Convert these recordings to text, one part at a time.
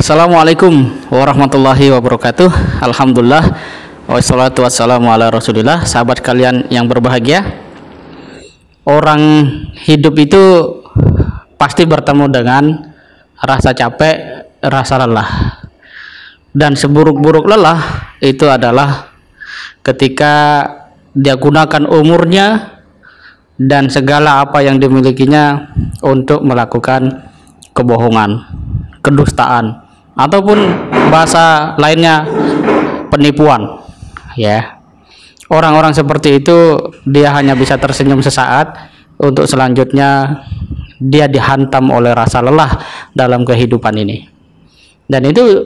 Assalamualaikum warahmatullahi wabarakatuh. Alhamdulillah, wassalatu wassalamu ala rasulillah. Sahabat kalian yang berbahagia, orang hidup itu pasti bertemu dengan rasa capek, rasa lelah. Dan seburuk-buruk lelah itu adalah ketika dia gunakan umurnya dan segala apa yang dimilikinya untuk melakukan kebohongan, kedustaan, ataupun bahasa lainnya penipuan. Ya, orang-orang seperti itu dia hanya bisa tersenyum sesaat, untuk selanjutnya dia dihantam oleh rasa lelah dalam kehidupan ini. Dan itu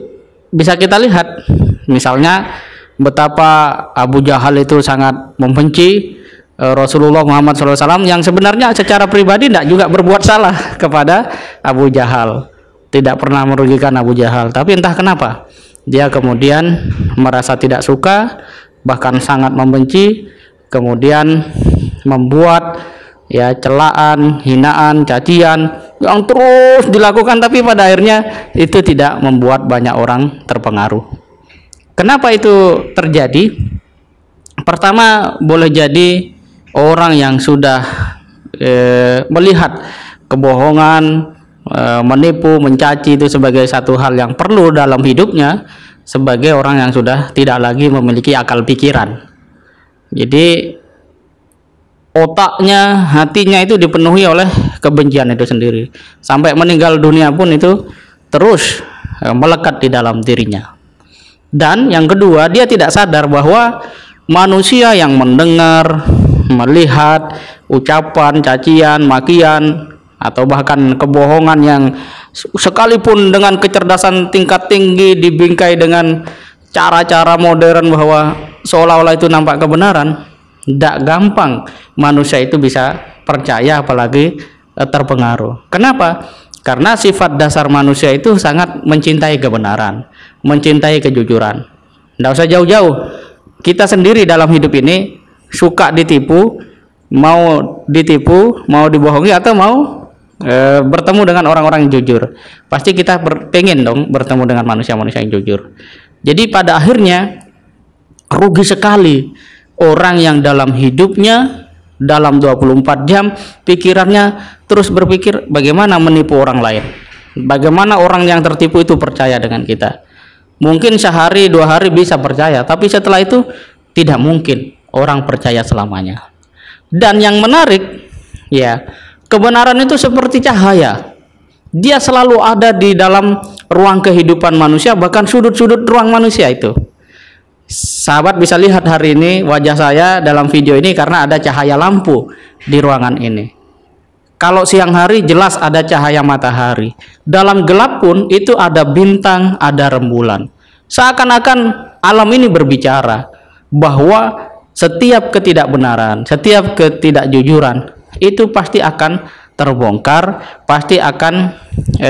bisa kita lihat, misalnya betapa Abu Jahal itu sangat membenci Rasulullah Muhammad SAW, yang sebenarnya secara pribadi tidak juga berbuat salah kepada Abu Jahal, tidak pernah merugikan Abu Jahal, tapi entah kenapa dia kemudian merasa tidak suka, bahkan sangat membenci, kemudian membuat celaan, hinaan, cacian yang terus dilakukan, tapi pada akhirnya itu tidak membuat banyak orang terpengaruh. Kenapa itu terjadi? Pertama, boleh jadi orang yang sudah melihat kebohongan, menipu, mencaci itu sebagai satu hal yang perlu dalam hidupnya, sebagai orang yang sudah tidak lagi memiliki akal pikiran. Jadi otaknya, hatinya itu dipenuhi oleh kebencian itu sendiri, sampai meninggal dunia pun itu terus melekat di dalam dirinya. Dan yang kedua, dia tidak sadar bahwa manusia yang mendengar, melihat ucapan, cacian, makian, atau bahkan kebohongan yang sekalipun dengan kecerdasan tingkat tinggi dibingkai dengan cara-cara modern bahwa seolah-olah itu nampak kebenaran, tidak gampang manusia itu bisa percaya, apalagi terpengaruh. Kenapa? Karena sifat dasar manusia itu sangat mencintai kebenaran, mencintai kejujuran. Tidak usah jauh-jauh, kita sendiri dalam hidup ini suka ditipu, mau dibohongi, atau mau bertemu dengan orang-orang yang jujur. Pasti kita pengen dong bertemu dengan manusia-manusia yang jujur. Jadi pada akhirnya rugi sekali orang yang dalam hidupnya, dalam 24 jam pikirannya terus berpikir bagaimana menipu orang lain, bagaimana orang yang tertipu itu percaya dengan kita. Mungkin sehari 2 hari bisa percaya, tapi setelah itu tidak mungkin orang percaya selamanya. Dan yang menarik, kebenaran itu seperti cahaya, dia selalu ada di dalam ruang kehidupan manusia, bahkan sudut-sudut ruang manusia itu. Sahabat bisa lihat hari ini wajah saya dalam video ini karena ada cahaya lampu di ruangan ini. Kalau siang hari jelas ada cahaya matahari, dalam gelap pun itu ada bintang, ada rembulan. Seakan-akan alam ini berbicara bahwa setiap ketidakbenaran, setiap ketidakjujuran itu pasti akan terbongkar, pasti akan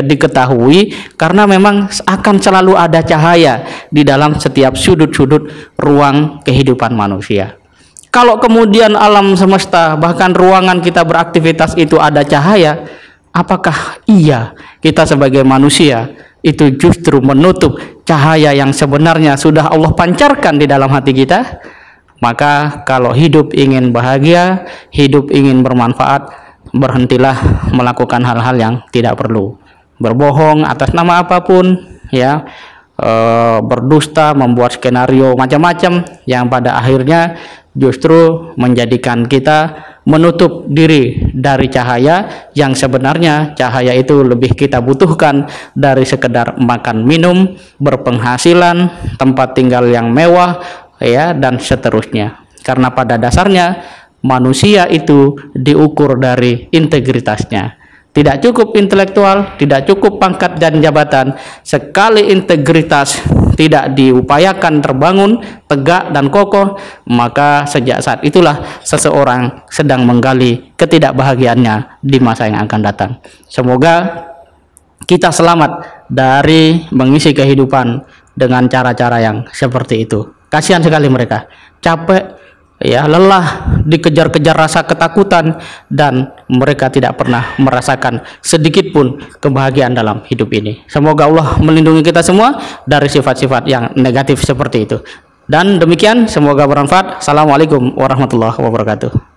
diketahui, karena memang akan selalu ada cahaya di dalam setiap sudut-sudut ruang kehidupan manusia. Kalau kemudian alam semesta, bahkan ruangan kita beraktivitas itu ada cahaya, apakah iya kita sebagai manusia itu justru menutup cahaya yang sebenarnya sudah Allah pancarkan di dalam hati kita? Maka kalau hidup ingin bahagia, hidup ingin bermanfaat, berhentilah melakukan hal-hal yang tidak perlu. Berbohong atas nama apapun, berdusta, membuat skenario macam-macam yang pada akhirnya justru menjadikan kita menutup diri dari cahaya yang sebenarnya cahaya itu lebih kita butuhkan dari sekedar makan minum, berpenghasilan, tempat tinggal yang mewah, dan seterusnya. Karena pada dasarnya manusia itu diukur dari integritasnya. Tidak cukup intelektual, tidak cukup pangkat dan jabatan, sekali integritas tidak diupayakan terbangun tegak dan kokoh, maka sejak saat itulah seseorang sedang menggali ketidakbahagiaannya di masa yang akan datang. Semoga kita selamat dari mengisi kehidupan dengan cara-cara yang seperti itu. Kasihan sekali mereka, capek ya lelah, dikejar-kejar rasa ketakutan, dan mereka tidak pernah merasakan sedikit pun kebahagiaan dalam hidup ini. Semoga Allah melindungi kita semua dari sifat-sifat yang negatif seperti itu. Dan demikian, semoga bermanfaat. Assalamualaikum warahmatullahi wabarakatuh.